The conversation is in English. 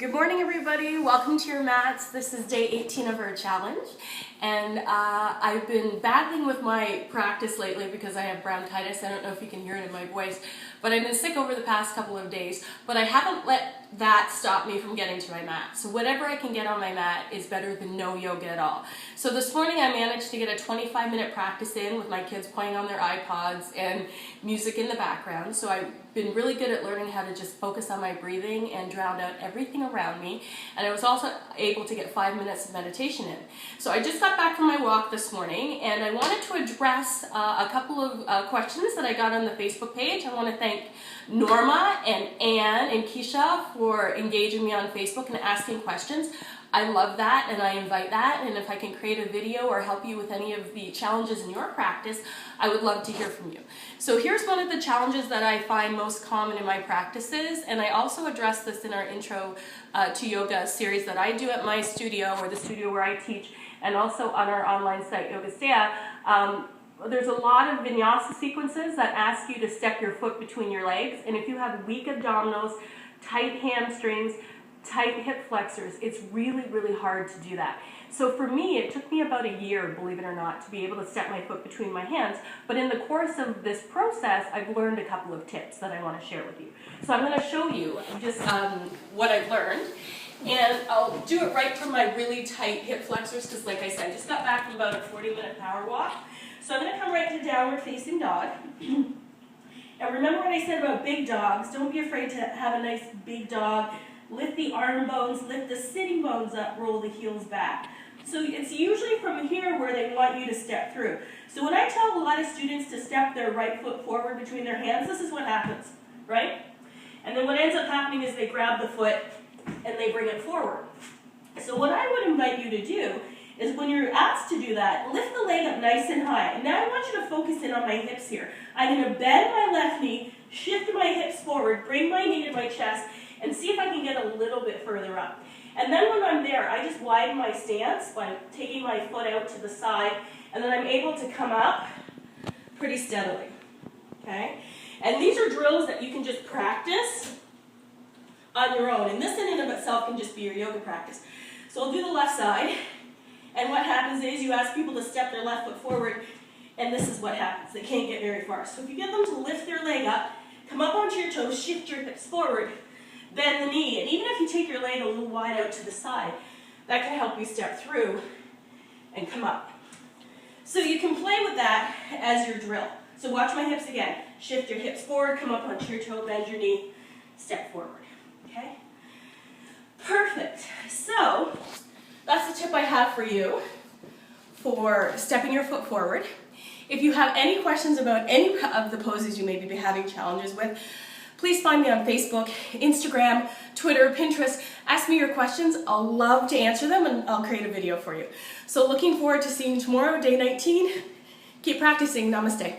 Good morning, everybody. Welcome to your mats. This is day 18 of our challenge, and I've been battling with my practice lately because I have bronchitis. I don't know if you can hear it in my voice, but I've been sick over the past couple of days, but I haven't let that stop me from getting to my mat. So whatever I can get on my mat is better than no yoga at all. So this morning I managed to get a 25-minute practice in with my kids playing on their iPods and music in the background. So I've been really good at learning how to just focus on my breathing and drown out everything around me. And I was also able to get 5 minutes of meditation in. So I just got back from my walk this morning, and I wanted to address a couple of questions that I got on the Facebook page. I want to thank Norma and Anne and Keisha for engaging me on Facebook and asking questions. I love that, and I invite that, and if I can create a video or help you with any of the challenges in your practice, I would love to hear from you. So here's one of the challenges that I find most common in my practices, and I also address this in our Intro to Yoga series that I do at my studio, or the studio where I teach, and also on our online site, Yogastea. There's a lot of vinyasa sequences that ask you to step your foot between your legs, and if you have weak abdominals, tight hamstrings, tight hip flexors, it's really, really hard to do that. So for me, it took me about a year, believe it or not, to be able to step my foot between my hands, but in the course of this process, I've learned a couple of tips that I want to share with you. So I'm going to show you just what I've learned, and I'll do it right from my really tight hip flexors, because like I said, I just got back from about a 40-minute power walk. So I'm going to come right to downward facing dog. And remember what I said about big dogs. Don't be afraid to have a nice big dog. Lift the arm bones, lift the sitting bones up, roll the heels back. So it's usually from here where they want you to step through. So when I tell a lot of students to step their right foot forward between their hands, this is what happens, right? And then what ends up happening is they grab the foot and they bring it forward. So what I would invite you to do is when you're asked to do that, lift the leg up nice and high. And now I want you to focus in on my hips here. I'm going to bend my left knee, shift my hips forward, bring my knee to my chest, and see if I can get a little bit further up. And then when I'm there, I just widen my stance by taking my foot out to the side, and then I'm able to come up pretty steadily, okay? And these are drills that you can just practice on your own, and this in and of itself can just be your yoga practice. So I'll do the left side, and what happens is you ask people to step their left foot forward, and this is what happens. They can't get very far. So if you get them to lift their leg up, come up onto your toes, shift your hips forward, bend the knee, and even if you take your leg a little wide out to the side, that can help you step through and come up. So you can play with that as your drill. So watch my hips again. Shift your hips forward, come up onto your toe, bend your knee, step forward. Okay? Perfect. So that's the tip I have for you for stepping your foot forward. If you have any questions about any of the poses you may be having challenges with, please find me on Facebook, Instagram, Twitter, Pinterest. Ask me your questions. I'll love to answer them, and I'll create a video for you. So looking forward to seeing you tomorrow, day 19. Keep practicing. Namaste.